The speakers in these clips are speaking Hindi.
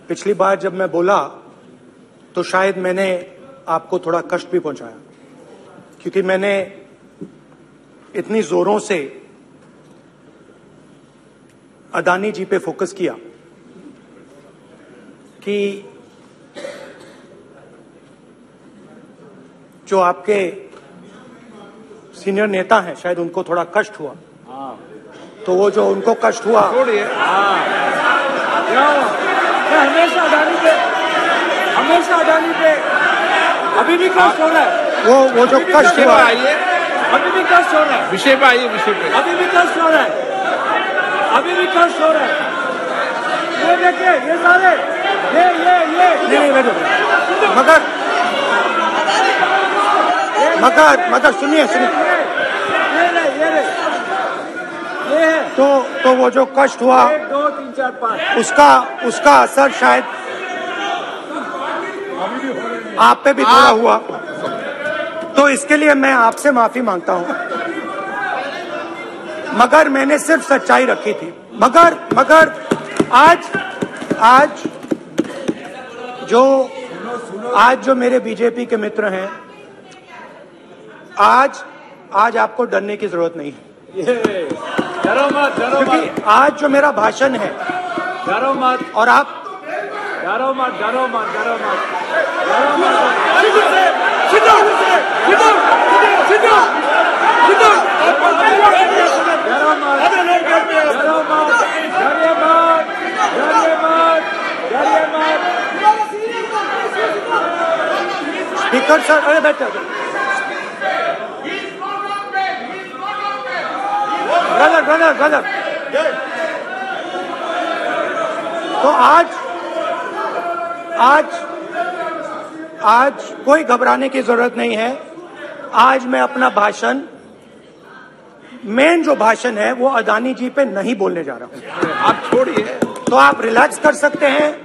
पिछली बार जब मैं बोला तो शायद मैंने आपको थोड़ा कष्ट भी पहुंचाया, क्योंकि मैंने इतनी जोरों से अदानी जी पे फोकस किया कि जो आपके सीनियर नेता हैं शायद उनको थोड़ा कष्ट हुआ। तो वो जो उनको कष्ट हुआ, हमेशा अदानी पे अभी भी कष्ट हो रहा है। वो जो कष्ट हुआ, अभी भी कष्ट हो रहा है। विषय पे आइए, विषय पे। अभी भी कष्ट हो रहा है, अभी भी कष्ट हो रहा है। ये देखिए, ये सारे नहीं मगर सुनिए तो वो जो कष्ट हुआ 1 2 3 4 5 उसका असर शायद आप पे भी थोड़ा हुआ। तो इसके लिए मैं आपसे माफी मांगता हूं, मगर मैंने सिर्फ सच्चाई रखी थी। मगर आज जो मेरे बीजेपी के मित्र हैं, आज आपको डरने की जरूरत नहीं है। डरो मत, क्योंकि आज जो मेरा भाषण है, डरो मत, और आप डरो मत। स्पीकर सर, अरे बैठे ब्रदर। तो आज कोई घबराने की जरूरत नहीं है। आज मैं अपना भाषण, मेन जो भाषण है वो अदानी जी पे नहीं बोलने जा रहा हूं। आप छोड़िए, तो आप रिलैक्स कर सकते हैं,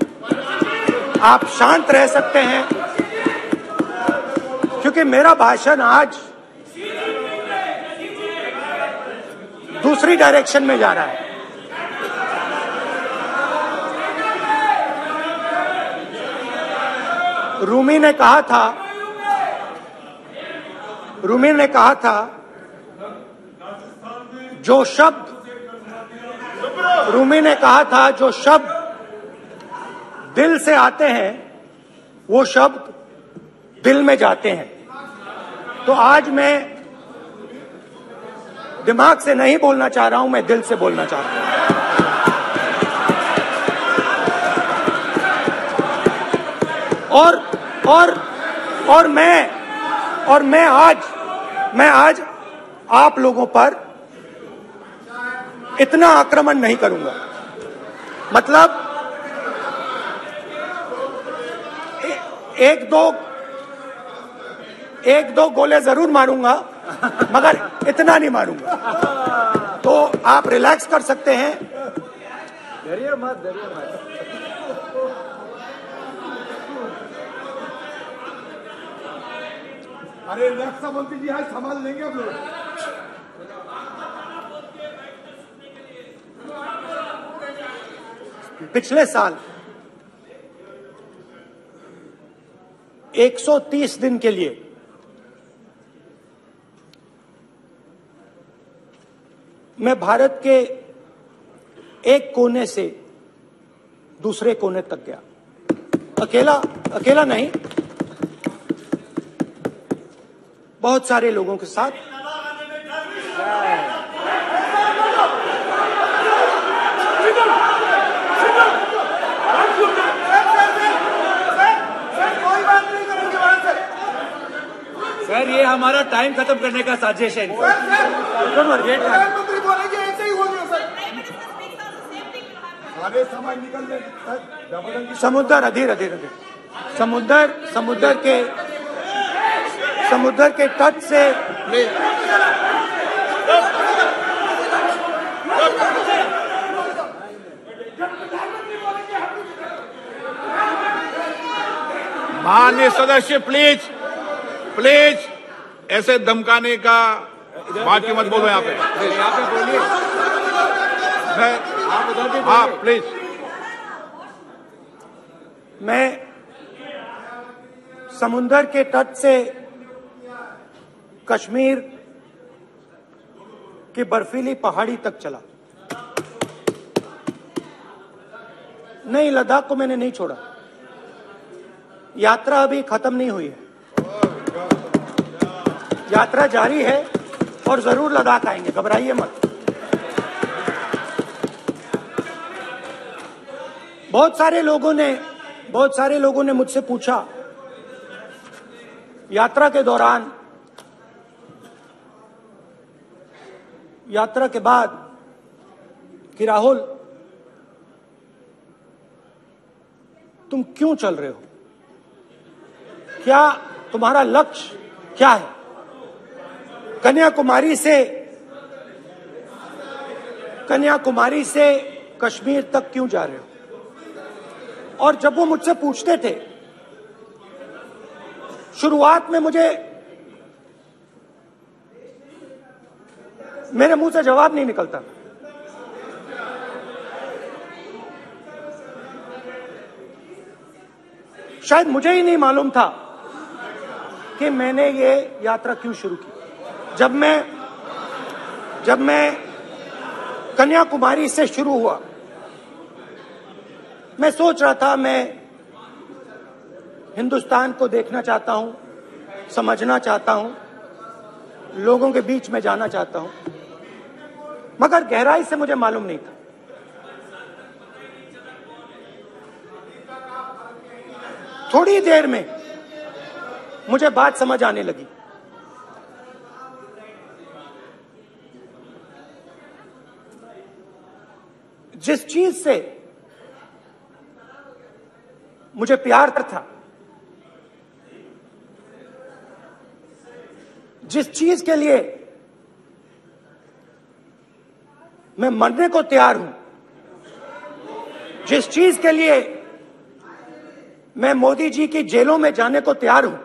आप शांत रह सकते हैं, क्योंकि मेरा भाषण आज दूसरी डायरेक्शन में जा रहा है। रूमी ने कहा था जो शब्द दिल से आते हैं वो शब्द दिल में जाते हैं। तो आज मैं दिमाग से नहीं बोलना चाह रहा हूं, मैं दिल से बोलना चाह रहा हूं। और मैं आज आप लोगों पर इतना आक्रमण नहीं करूंगा। मतलब एक दो गोले जरूर मारूंगा, मगर इतना नहीं मारूंगा। तो आप रिलैक्स कर सकते हैं। डरिए मत। अरे रक्षा मंत्री जी आज संभाल लेंगे आप लोग। पिछले साल 130 दिन के लिए मैं भारत के एक कोने से दूसरे कोने तक गया। अकेला नहीं, बहुत सारे लोगों के साथ। सर, ये हमारा टाइम खत्म करने का साजिश है। प्रधानमंत्री बोलेंगे ऐसे ही होगा सर। सारे समय निकल गए। समुद्र अधीर समुद्र के तट से माननीय सदस्य प्लीज ऐसे धमकाने का बात मत बोलो यहाँ पे बोलिए। हाँ प्लीज। मैं समुंदर के तट से कश्मीर की बर्फीली पहाड़ी तक चला। नहीं, लद्दाख को मैंने नहीं छोड़ा। यात्रा अभी खत्म नहीं हुई है, यात्रा जारी है और जरूर लद्दाख आएंगे, घबराइए मत। बहुत सारे लोगों ने मुझसे पूछा यात्रा के दौरान, यात्रा के बाद कि राहुल तुम क्यों चल रहे हो, क्या तुम्हारा लक्ष्य क्या है, कन्याकुमारी से कश्मीर तक क्यों जा रहे हो। और जब वो मुझसे पूछते थे, शुरुआत में मेरे मुंह से जवाब नहीं निकलता। शायद मुझे ही नहीं मालूम था कि मैंने ये यात्रा क्यों शुरू की। जब मैं कन्याकुमारी से शुरू हुआ, मैं सोच रहा था मैं हिंदुस्तान को देखना चाहता हूं, समझना चाहता हूं, लोगों के बीच में जाना चाहता हूं, मगर गहराई से मुझे मालूम नहीं था। थोड़ी देर में मुझे बात समझ आने लगी। जिस चीज से मुझे प्यार था, जिस चीज के लिए मैं मरने को तैयार हूं, जिस चीज के लिए मैं मोदी जी की जेलों में जाने को तैयार हूं,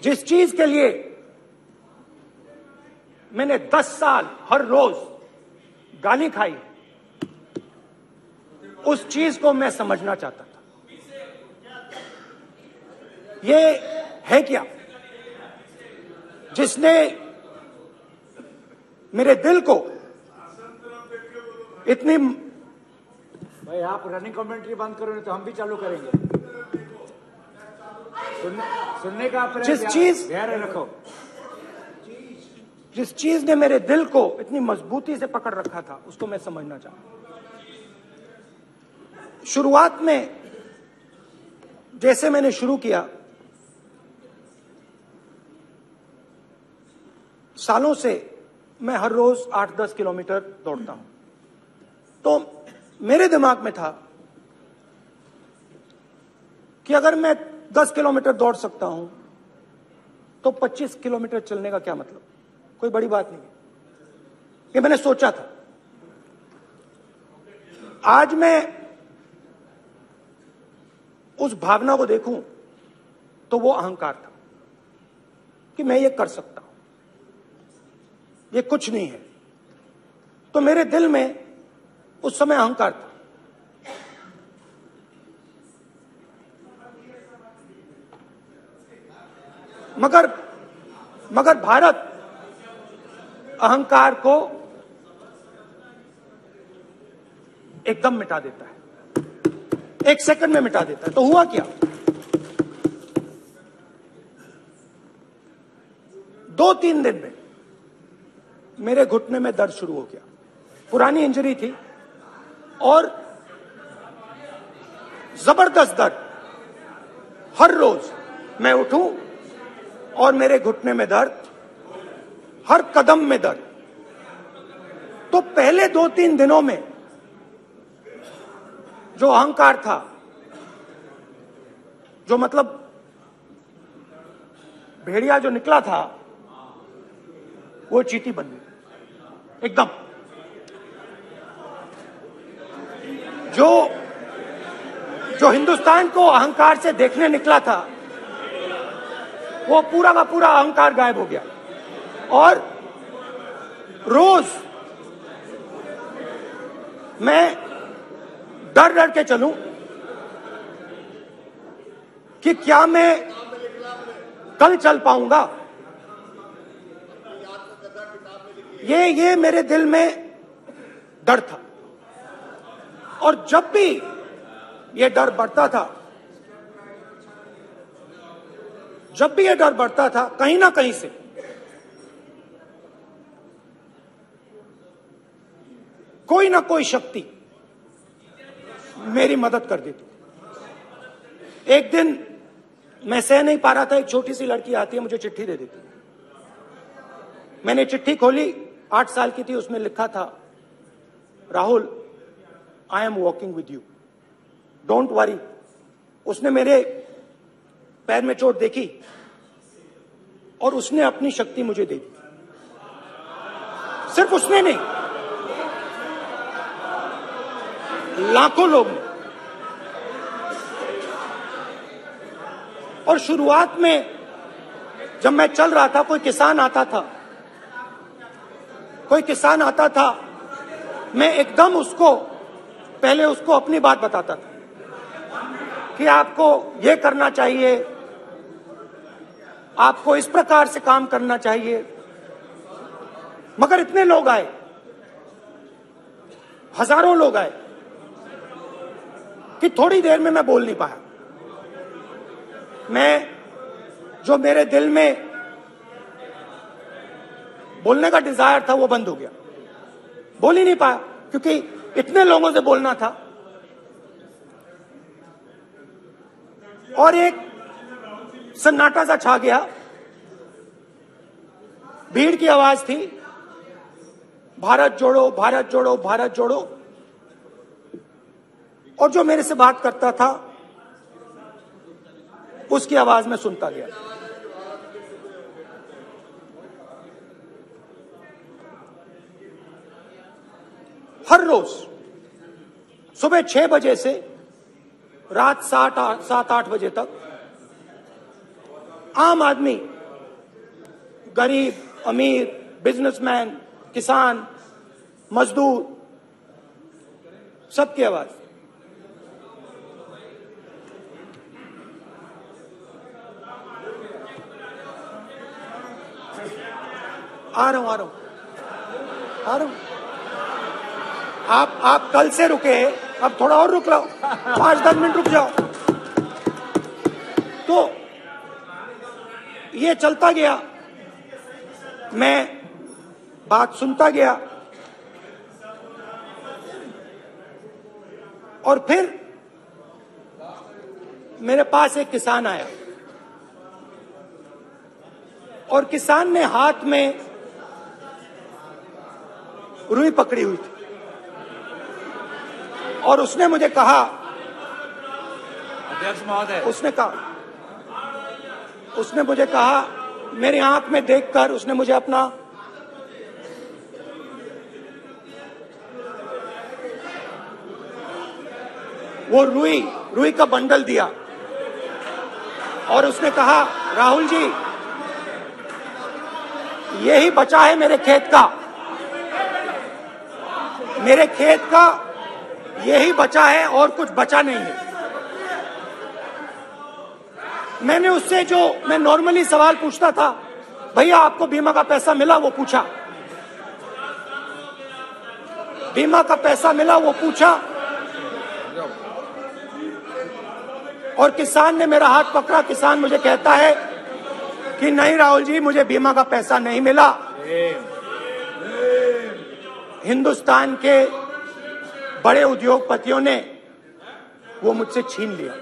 जिस चीज के लिए मैंने 10 साल हर रोज गाली खाई, उस चीज को मैं समझना चाहता था। ये है क्या जिसने मेरे दिल को इतनी। भाई आप रनिंग कमेंट्री बंद करो, नहीं तो हम भी चालू करेंगे। सुनने का धैर्य रखो। जिस चीज ने मेरे दिल को इतनी मजबूती से पकड़ रखा था, उसको मैं समझना चाहता। शुरुआत में जैसे मैंने शुरू किया, सालों से मैं हर रोज 8-10 किलोमीटर दौड़ता हूं, तो मेरे दिमाग में था कि अगर मैं 10 किलोमीटर दौड़ सकता हूं तो 25 किलोमीटर चलने का क्या मतलब, कोई बड़ी बात नहीं। ये मैंने सोचा था। आज मैं उस भावना को देखूं तो वो अहंकार था कि मैं ये कर सकता हूं, ये कुछ नहीं है। तो मेरे दिल में उस समय अहंकार था। मगर भारत अहंकार को एकदम मिटा देता है, 1 सेकंड में मिटा देता है। तो हुआ क्या, 2-3 दिन में मेरे घुटने में दर्द शुरू हो गया। पुरानी इंजरी थी और जबरदस्त दर्द। हर रोज मैं उठूं और मेरे घुटने में दर्द, हर कदम में दर्द। तो पहले 2-3 दिनों में जो अहंकार था, जो मतलब भेड़िया जो निकला था, वो चींटी बन गई एकदम। जो हिंदुस्तान को अहंकार से देखने निकला था, वो पूरा का पूरा अहंकार गायब हो गया। और रोज मैं डर डर के चलूं कि क्या मैं कल चल पाऊंगा। ये मेरे दिल में डर था, और जब भी ये डर बढ़ता था, कहीं ना कहीं से कोई ना कोई शक्ति मेरी मदद कर देती। एक दिन मैं सह नहीं पा रहा था, एक छोटी सी लड़की आती है, मुझे चिट्ठी दे देती। मैंने चिट्ठी खोली, 8 साल की थी, उसमें लिखा था, Rahul, I am walking with you, don't worry. उसने मेरे पैर में चोट देखी और उसने अपनी शक्ति मुझे दे दी। सिर्फ उसने नहीं, लाखों लोग ने। और शुरुआत में जब मैं चल रहा था, कोई किसान आता था, मैं एकदम पहले उसको अपनी बात बताता था कि आपको ये करना चाहिए, आपको इस प्रकार से काम करना चाहिए। मगर इतने लोग आए, हजारों लोग आए, कि थोड़ी देर में मैं बोल नहीं पाया। जो मेरे दिल में बोलने का डिजायर था, वो बंद हो गया, बोल ही नहीं पाया, क्योंकि इतने लोगों से बोलना था। और एक सन्नाटा सा छा गया, भीड़ की आवाज थी, भारत जोड़ो, भारत जोड़ो, भारत जोड़ो। और जो मेरे से बात करता था, उसकी आवाज में सुनता गया। हर रोज सुबह 6 बजे से रात 7-8 बजे तक आम आदमी, गरीब, अमीर, बिजनेसमैन, किसान, मजदूर, सबकी आवाज। आ रहा हूं। आप कल से रुके, अब थोड़ा और रुक लो, 5-10 मिनट रुक जाओ। तो ये चलता गया, मैं बात सुनता गया, और फिर मेरे पास एक किसान आया, और किसान ने हाथ में रुई पकड़ी हुई थी, और उसने मुझे कहा, अध्यक्ष महोदय, उसने मुझे कहा, मेरी आंख में देखकर उसने मुझे अपना वो रुई का बंडल दिया, और उसने कहा, राहुल जी, यही बचा है मेरे खेत का, यही बचा है, और कुछ बचा नहीं है। मैंने उससे, जो मैं नॉर्मली सवाल पूछता था, भैया आपको बीमा का पैसा मिला, वो पूछा, बीमा का पैसा मिला, वो पूछा। और किसान ने मेरा हाथ पकड़ा। किसान मुझे कहता है कि नहीं राहुल जी, मुझे बीमा का पैसा नहीं मिला, हिंदुस्तान के बड़े उद्योगपतियों ने वो मुझसे छीन लिया।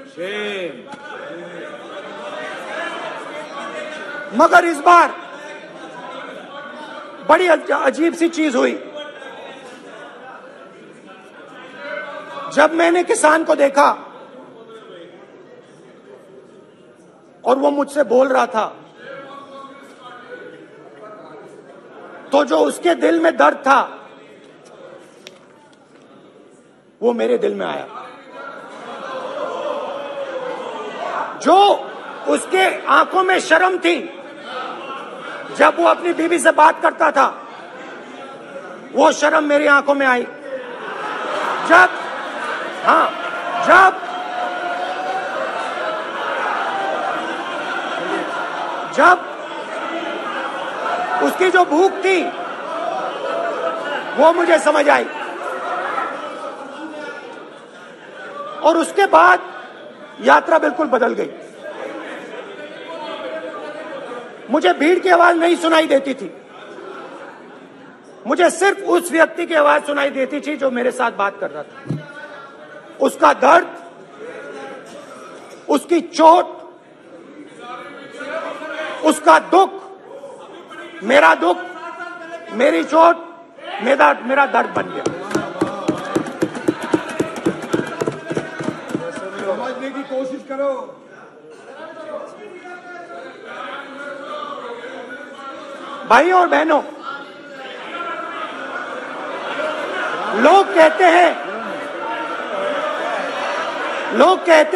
मगर इस बार बड़ी अजीब सी चीज हुई। जब मैंने किसान को देखा और वो मुझसे बोल रहा था, तो जो उसके दिल में दर्द था वो मेरे दिल में आया। जो उसके आंखों में शर्म थी जब वो अपनी बीवी से बात करता था, वो शर्म मेरी आंखों में आई। जब जब उसकी जो भूख थी वो मुझे समझ आई, और उसके बाद यात्रा बिल्कुल बदल गई। मुझे भीड़ की आवाज नहीं सुनाई देती थी, मुझे सिर्फ उस व्यक्ति की आवाज सुनाई देती थी जो मेरे साथ बात कर रहा था। उसका दर्द, उसकी चोट, उसका दुख, मेरा दुख, मेरी चोट, मेरा दर्द बन गया। समझने की कोशिश करो। भाइयों और बहनों, लोग कहते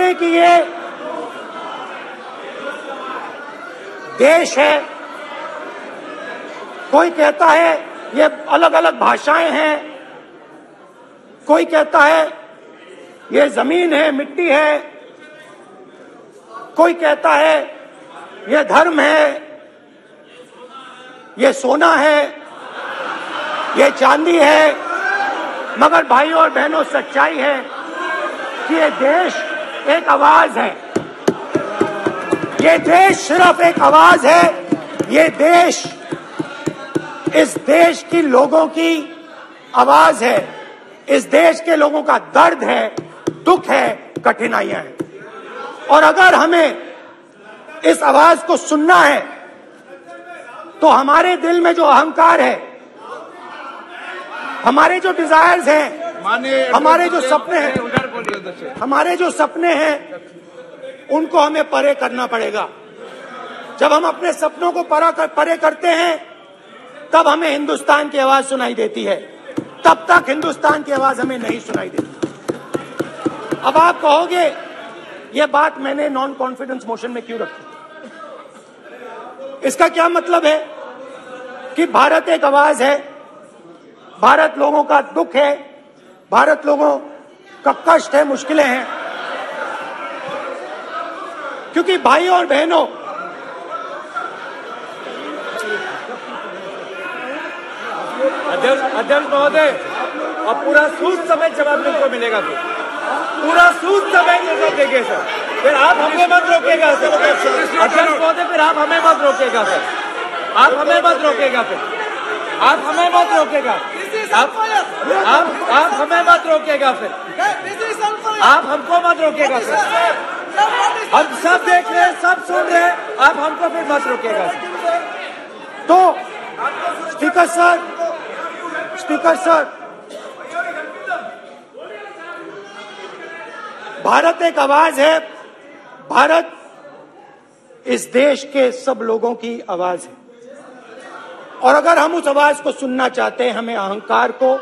हैं कि ये देश है, कोई कहता है ये अलग अलग भाषाएं हैं, कोई कहता है ये जमीन है, मिट्टी है, कोई कहता है ये धर्म है, ये सोना है, ये चांदी है। मगर भाइयों और बहनों, सच्चाई है कि ये देश एक आवाज है, ये देश सिर्फ एक आवाज है। ये देश इस देश की लोगों की आवाज है, इस देश के लोगों का दर्द है, दुख है, कठिनाइयां हैं। और अगर हमें इस आवाज को सुनना है तो हमारे दिल में जो अहंकार है, हमारे जो डिजायर्स हैं, हमारे जो सपने हैं, उनको हमें परे करना पड़ेगा। जब हम अपने सपनों को परे करते हैं तब हमें हिंदुस्तान की आवाज सुनाई देती है, तब तक हिंदुस्तान की आवाज हमें नहीं सुनाई देती। अब आप कहोगे ये बात मैंने नॉन कॉन्फिडेंस मोशन में क्यों रखी? इसका क्या मतलब है कि भारत एक आवाज है, भारत लोगों का दुख है, भारत लोगों का कष्ट है, मुश्किलें हैं। क्योंकि भाइयों और बहनों, अध्यक्ष महोदय, और पूरा सूद समेत जवाब तुमको मिलेगा, पूरा सूद समेत जवाब देंगे सर। फिर आप हमें मत रोकेगा सर, अध्यक्ष महोदय, फिर आप हमें मत रोकेगा सर, आप हमें मत रोकेगा, फिर आप हमें मत रोकेगा, आप हमें मत रोकेगा, फिर आप हमको मत रोकेगा सर। हम सब देख रहे हैं, सब सुन रहे हैं, आप हमको फिर मत रोकेगा सर। तो स्पीकर सर, भारत एक आवाज है, भारत इस देश के सब लोगों की आवाज है। और अगर हम उस आवाज को सुनना चाहते हैं, हमें अहंकार को,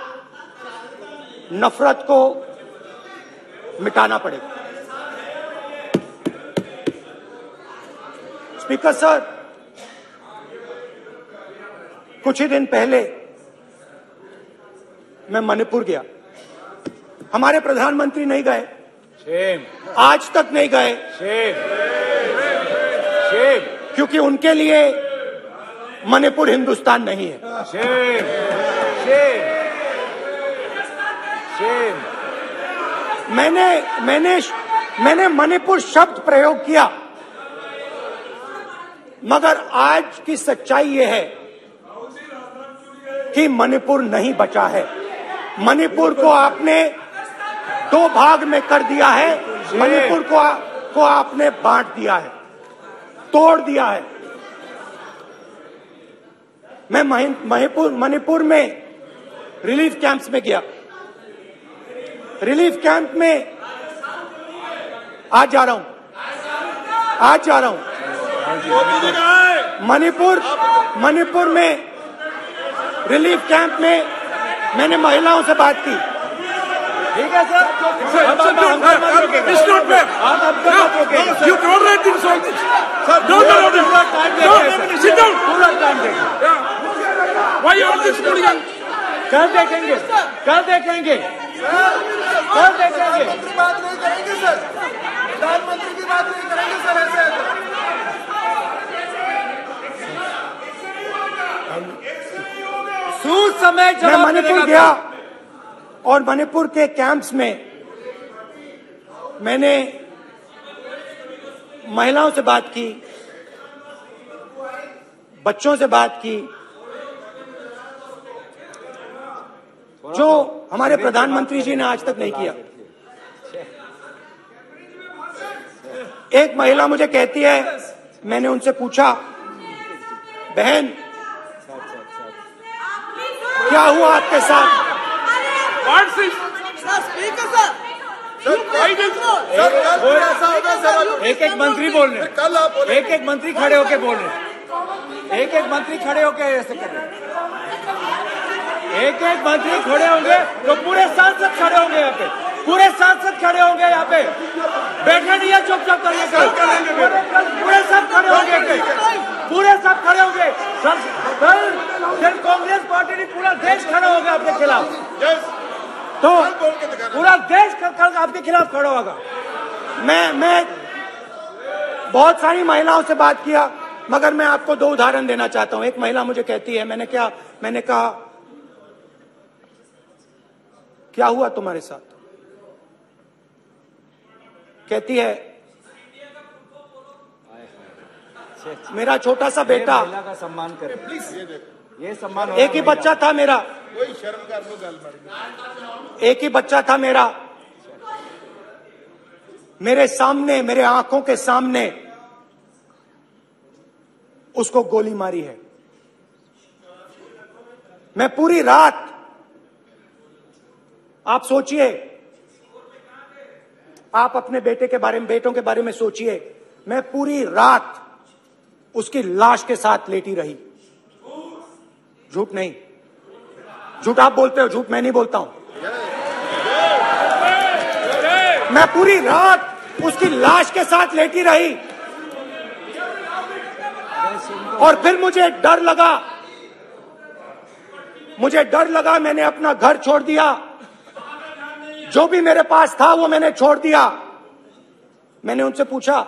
नफरत को मिटाना पड़ेगा। स्पीकर सर, कुछ ही दिन पहले मैं मणिपुर गया, हमारे प्रधानमंत्री नहीं गए, आज तक नहीं गए, क्योंकि उनके लिए मणिपुर हिंदुस्तान नहीं है। मैंने मणिपुर शब्द प्रयोग किया, मगर आज की सच्चाई यह है कि मणिपुर नहीं बचा है। मणिपुर को आपने दो भाग में कर दिया है, मणिपुर को आपने बांट दिया है, तोड़ दिया है। मैं मणिपुर में रिलीफ कैंप्स में गया, रिलीफ कैंप में आज जा रहा हूं, मणिपुर में रिलीफ कैंप में मैंने महिलाओं से बात की। ठीक है सर, कल देखेंगे बात नहीं करेंगे सर, प्रधानमंत्री की बात नहीं करेंगे सर। ऐसे एक मैं जवाब मणिपुर मिलेगा गया और मणिपुर के कैंप्स में मैंने महिलाओं से बात की, बच्चों से बात की, जो हमारे प्रधानमंत्री जी ने आज तक नहीं किया। एक महिला मुझे कहती है, मैंने उनसे पूछा, बहन क्या हुआ आपके साथ? एक एक मंत्री बोल रहे, एक एक मंत्री खड़े होके बोल रहे, एक एक मंत्री खड़े होके ऐसे कर रहे, एक एक मंत्री खड़े होंगे तो पूरे सांसद खड़े होंगे यहाँ पे, पूरे सांसद खड़े होंगे यहाँ पे, बैठे नहीं है चुपचाप करिए, पूरे सब खड़े होंगे, पूरे सब खड़े होंगे, कल कांग्रेस पार्टी ने पूरा देश खड़ा होगा आपके खिलाफ, तो पूरा देश कल आपके खिलाफ खड़ा होगा। मैं बहुत सारी महिलाओं से बात किया, मगर मैं आपको दो उदाहरण देना चाहता हूं। एक महिला मुझे कहती है, मैंने कहा क्या हुआ तुम्हारे साथ? कहती है, मेरा छोटा सा बेटा, महिला का सम्मान करें प्लीज, ये सम्मान, एक ही बच्चा था मेरा, कोई शर्म कर लो गल एक ही बच्चा था मेरा, मेरे सामने, मेरे आंखों के सामने उसको गोली मारी है। मैं पूरी रात, आप सोचिए, आप अपने बेटे के बारे में, बेटों के बारे में सोचिए, मैं पूरी रात उसकी लाश के साथ लेटी रही। झूठ नहीं, झूठ आप बोलते हो, झूठ मैं नहीं बोलता हूं। मैं पूरी रात उसकी लाश के साथ लेटी रही और फिर मुझे डर लगा, मैंने अपना घर छोड़ दिया, जो भी मेरे पास था वो मैंने छोड़ दिया। मैंने उनसे पूछा,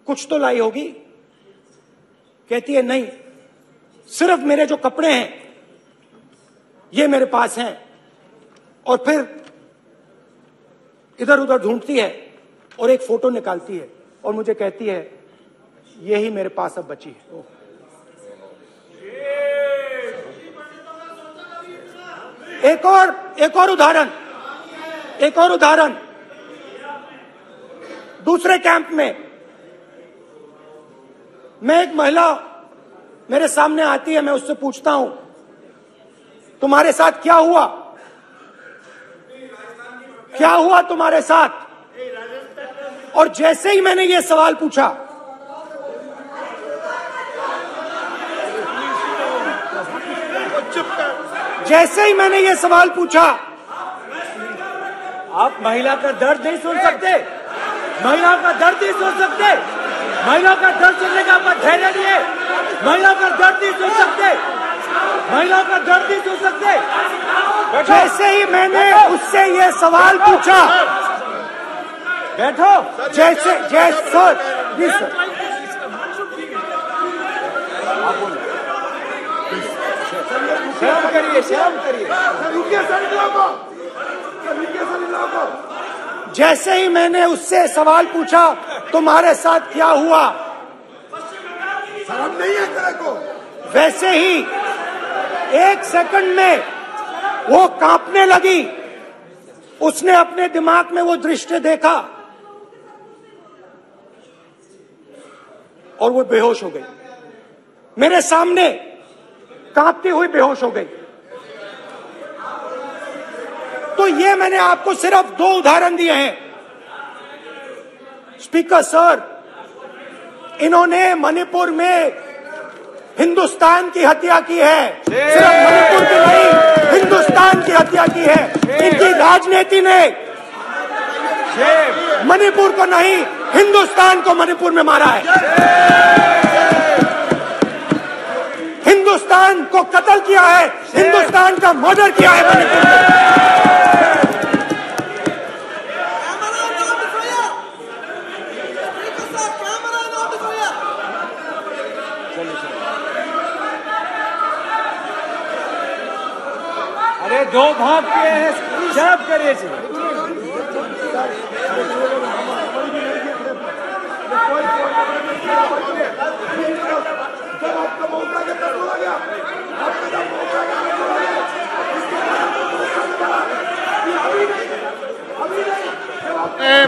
कुछ तो लाई होगी? कहती है, नहीं, सिर्फ मेरे जो कपड़े हैं ये मेरे पास हैं। और फिर इधर उधर ढूंढती है और एक फोटो निकालती है और मुझे कहती है, यही मेरे पास अब बची है। एक और उदाहरण, दूसरे कैंप में मैं, एक महिला मेरे सामने आती है, मैं उससे पूछता हूं, तुम्हारे साथ क्या हुआ? क्या हुआ तुम्हारे साथ? और जैसे ही मैंने ये सवाल पूछा, जैसे ही मैंने ये सवाल पूछा, आप महिला का दर्द नहीं सुन सकते, महिला का दर्द नहीं सुन सकते, महिला का दर्द सुनने का आपका धैर्य नहीं है, महिला का दर्द नहीं सुन सकते, महिला का दर्द नहीं सुन सकते। जैसे ही मैंने उससे ये सवाल पूछा, बैठो, जैसे सर, जी सर, शर्म करिए, शर्म करिए। जैसे ही मैंने उससे सवाल पूछा, तुम्हारे साथ क्या हुआ, शर्म नहीं है तेरे को? वैसे ही एक सेकंड में वो कांपने लगी। उसने अपने दिमाग में वो दृश्य देखा और वो बेहोश हो गई, मेरे सामने कांपती हुई बेहोश हो गई। तो ये मैंने आपको सिर्फ दो उदाहरण दिए हैं। स्पीकर सर, इन्होंने मणिपुर में हिंदुस्तान की हत्या की है, सिर्फ मणिपुर की नहीं, हिंदुस्तान की हत्या की है। इनकी राजनीति ने मणिपुर को नहीं, हिंदुस्तान को मणिपुर में मारा है। हिंदुस्तान को कत्ल किया है, हिंदुस्तान का मर्डर किया है मणिपुर में। अरे दो भाग के हैं, शराब करिए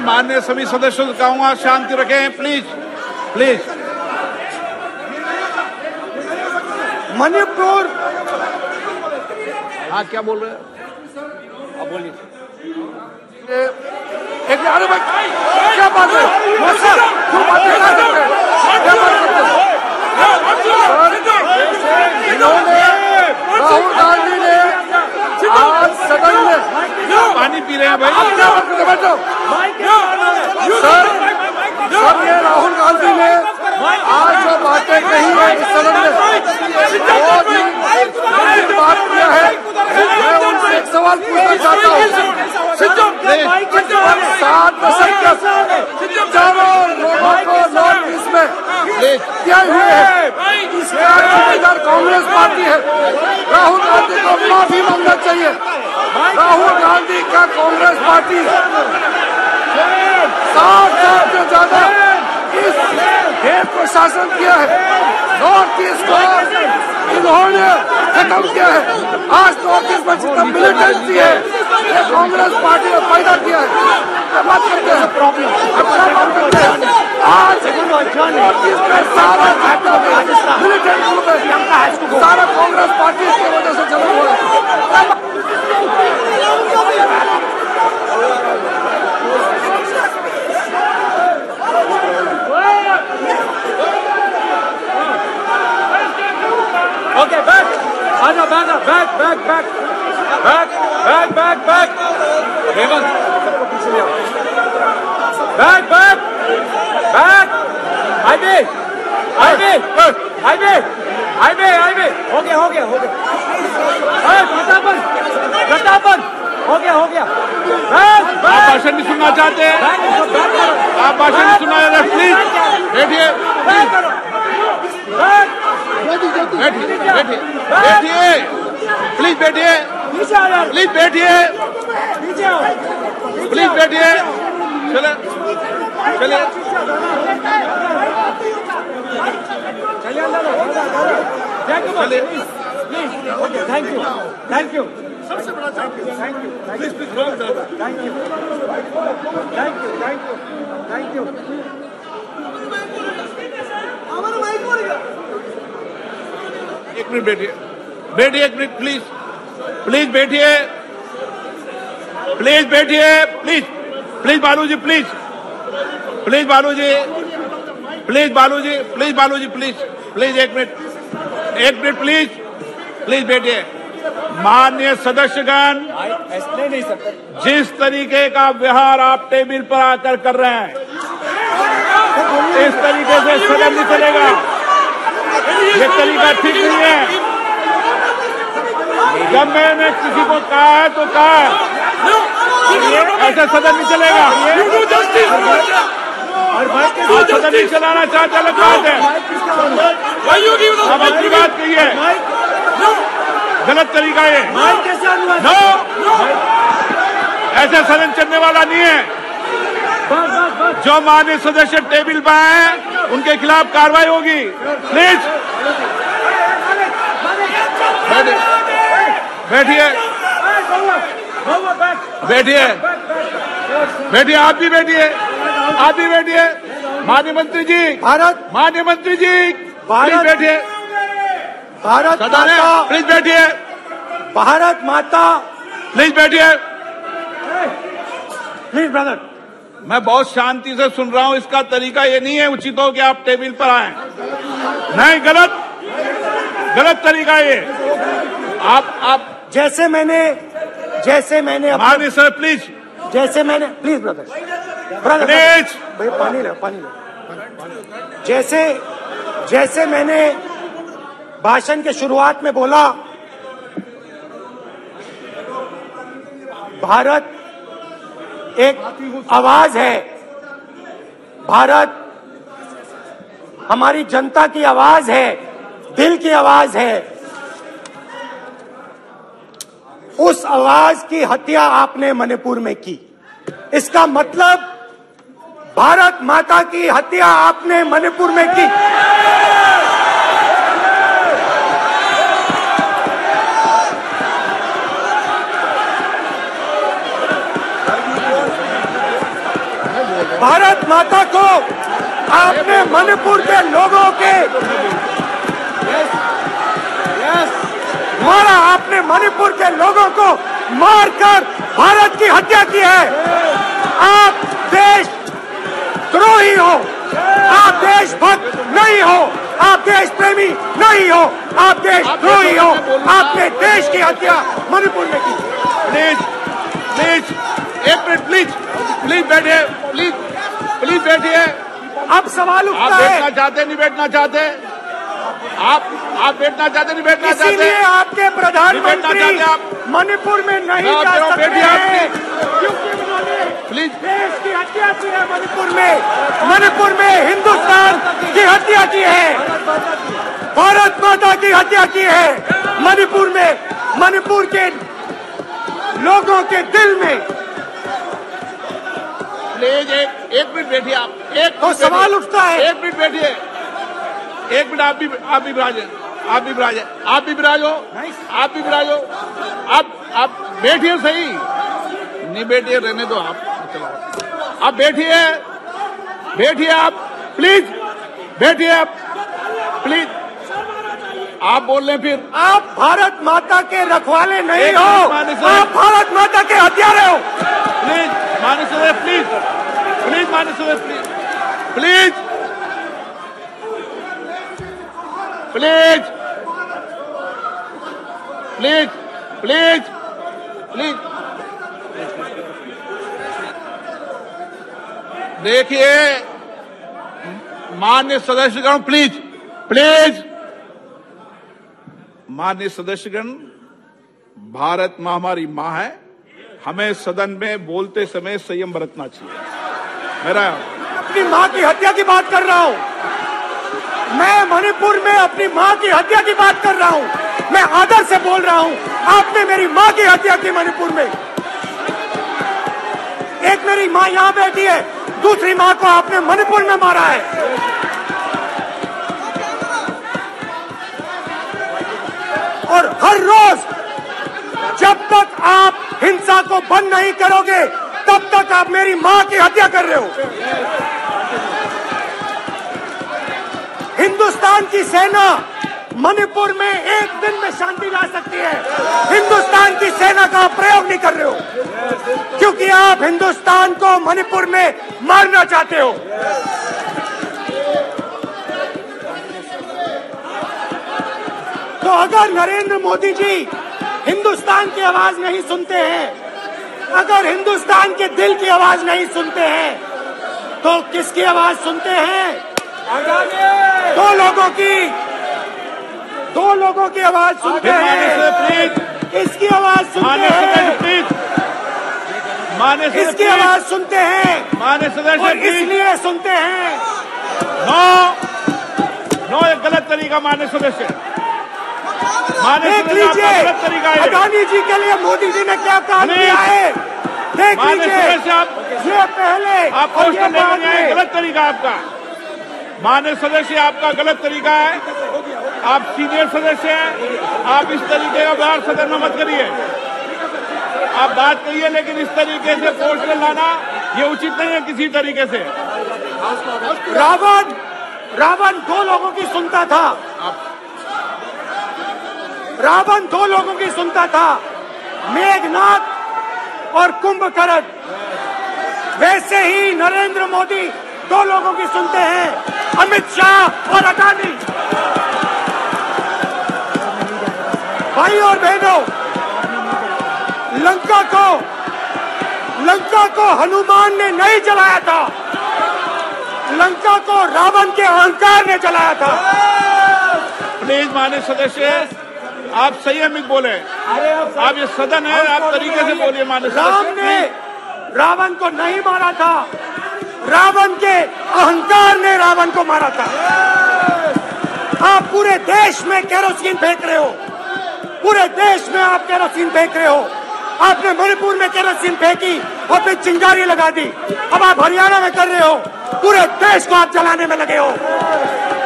माननीय सभी सदस्यों से कहूंगा शांति रखें, प्लीज प्लीज। मणिपुर, हाँ क्या बोल रहे हैं? अब बोलिए। एक अरे भाई क्या बात है? क्यों बात कर सकते हैं? क्या बात करते हैं? इन्होंने राहुल गांधी ने आज सदन में पानी पी रहे हैं भाई। आप क्या बात करते? बैठो सर, ये राहुल गांधी ने आज जो बातें कही है इस सदन में बहुत ही बात किया है। मैं उनसे एक सवाल पूछना चाहता हूँ। 7 दशक चारों लोगों को नॉर्थ ईस्ट में क्या हुए हैं, इसका जिम्मेदार कांग्रेस पार्टी है। राहुल गांधी को माफी मांगना चाहिए। राहुल गांधी का कांग्रेस पार्टी 60 साल से ज्यादा इस देश को शासन किया है। नॉर्थ ईस्ट को इन्होंने खत्म किया है। आज नॉर्थ ईस्ट में जितना मिलिटेंसी है ये कांग्रेस पार्टी ने पैदा किया है। क्या बात करते हैं? क्या बात करते हैं? आज नॉर्थ ईस्ट में सारा मिलिटेंट ग्रुप है, सारा कांग्रेस पार्टी की वजह से चला हुआ है। Okay, back. Aja, back. Hemant, सबको पीछे ले आओ. Back. Highway. हो गया. प्रतापन. हो गया. आप भाषण नहीं सुनना चाहते हैं? आप भाषण नहीं सुनना चाहते? प्लीज बैठिए। प्लीज बैठिए। चले। Thank you. सबसे बड़ा थैंक यू। एक मिनट बैठिए, एक मिनट प्लीज बैठिए, बालूजी प्लीज एक मिनट प्लीज बैठिए। माननीय सदस्यगण, नहीं सकते जिस तरीके का व्यवहार आप टेबल पर आकर कर रहे हैं इस तरीके से सदन नहीं चलेगा। ये तरीका ठीक नहीं है। जब मैंने किसी को कहा है तो कहा है, ऐसा सदन नहीं चलेगा। आप सदन नहीं चलाना चाहते, अलग बात है। अब अपनी बात कहिए, गलत तरीका है। नो, ऐसा सदन चलने वाला नहीं है। जो माननीय सदस्य टेबल पर हैं उनके खिलाफ कार्रवाई होगी। प्लीज बैठिए, आप भी बैठिए। माननीय मंत्री जी, प्लीज बैठिए। भारत माता, प्लीज बैठिए। भारत माता, प्लीज बैठिए। Please brother. मैं बहुत शांति से सुन रहा हूं। इसका तरीका ये नहीं है उचित हो कि आप टेबल पर आए। नहीं, गलत तरीका ये। आप जैसे मैंने माननीय सर प्लीज ब्रदर प्लीज भाई पानी लो। जैसे मैंने भाषण के शुरुआत में बोला, भारत एक आवाज है। भारत हमारी जनता की आवाज है, दिल की आवाज है। उस आवाज की हत्या आपने मणिपुर में की। इसका मतलब भारत माता की हत्या आपने मणिपुर में की। भारत माता को आपने मणिपुर के लोगों के मारा, आपने मणिपुर के लोगों को मारकर भारत की हत्या की है। आप देश द्रोही हो, आप देशभक्त नहीं हो, आप देश प्रेमी नहीं हो, आप देश द्रोही हो। आपने देश की हत्या मणिपुर में की। प्लीज प्लीज एक मिनट, प्लीज प्लीज बैठिए, प्लीज प्लीज बैठिए। अब सवाल उठता आप है, बैठना चाहते नहीं बैठना चाहते? आप बैठना चाहते नहीं बैठना चाहते? इसीलिए आपके प्रधानमंत्री मणिपुर में नहीं जा सकते हैं, क्योंकि उन्होंने प्लीज देश की हत्या की है। मणिपुर में हिंदुस्तान की हत्या की है, भारत माता की हत्या की है। मणिपुर में, मणिपुर के लोगों के दिल में। प्लीज एक मिनट बैठिए आप। एक तो सवाल उठता है, एक मिनट बैठिए, एक मिनट। आप भी विराजे, आप भी विराजे, आप भी विराजो, आप भी विराजो। आप बैठिए सही, नहीं बैठिए रहने दो। आप बैठिए, बैठिए आप, प्लीज बैठिए आप, प्लीज। आप बोल रहे फिर आप भारत माता के रखवाले नहीं हो, आप भारत माता के हत्यारे हो। प्लीज माननीय सदस्य, प्लीज प्लीज माननीय सदस्य, please please please please please. देखिए माननीय सदस्यगण, प्लीज प्लीज। माननीय सदस्यगण, भारत मां हमारी मां है, हमें सदन में बोलते समय संयम बरतना चाहिए। मेरा अपनी मां की हत्या की बात कर रहा हूं, मैं मणिपुर में अपनी मां की हत्या की बात कर रहा हूं, मैं आदर से बोल रहा हूं। आपने मेरी मां की हत्या की मणिपुर में। एक मेरी मां यहां बैठी है, दूसरी मां को आपने मणिपुर में मारा है। और हर रोज जब तक आप हिंसा को बंद नहीं करोगे, तब तक आप मेरी मां की हत्या कर रहे हो। हिंदुस्तान की सेना मणिपुर में एक दिन में शांति ला सकती है। हिंदुस्तान की सेना का प्रयोग नहीं कर रहे हो, क्योंकि आप हिंदुस्तान को मणिपुर में मारना चाहते हो। तो अगर नरेंद्र मोदी जी हिंदुस्तान की आवाज नहीं सुनते हैं, अगर हिंदुस्तान के दिल की आवाज नहीं सुनते हैं, तो किसकी आवाज सुनते हैं? दो लोगों की आवाज सुनते हैं। इसकी आवाज सुनते हैं, इसकी आवाज सुनते हैं, माननीय सदस्य, और इसलिए सुनते हैं। नो ये गलत तरीका माननीय सदस्य, देख लीजिए अडानी जी के लिए मोदी जी ने क्या काम किया है। देख लीजिए, ये पहले आपको गलत तरीका आपका। माननीय सदस्य, आपका गलत तरीका है। आप सीनियर सदस्य हैं, आप इस तरीके का व्यवहार सदन में मत करिए। आप बात करिए, लेकिन इस तरीके से पोस्टर लाना ये उचित नहीं है किसी तरीके से। रावण दो लोगों की सुनता था, रावण दो लोगों की सुनता था, मेघनाथ और कुंभकर्ण। वैसे ही नरेंद्र मोदी दो लोगों की सुनते हैं, अमित शाह और अडानी। भाई और बहनों, लंका को हनुमान ने नहीं जलाया था, लंका को रावण के अहंकार ने जलाया था। प्लीज माननीय सदस्य, आप संयमित बोले। आप ये सदन है, आप तरीके से बोलिए। माननीय राम ने रावण को नहीं मारा था, रावण के अहंकार ने रावण को मारा था। आप पूरे देश में केरोसिन फेंक रहे हो, पूरे देश में आप केरोसिन फेंक रहे हो। आपने मणिपुर में केरोसिन फेंकी और फिर चिंगारी लगा दी। अब आप हरियाणा में कर रहे हो। पूरे देश को आप जलाने में लगे हो।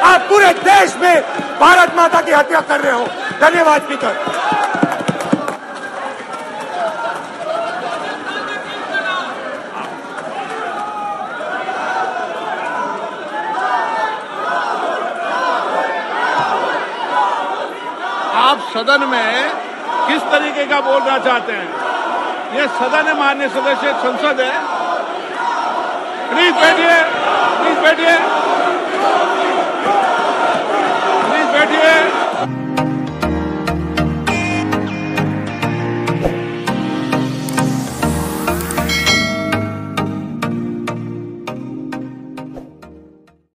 आप पूरे देश में भारत माता की हत्या कर रहे हो। धन्यवाद स्पीकर। आप सदन में किस तरीके का बोलना चाहते हैं? ये सदन है, माननीय सदस्य संसद है। प्लीज बैठिए, प्लीज बैठिए।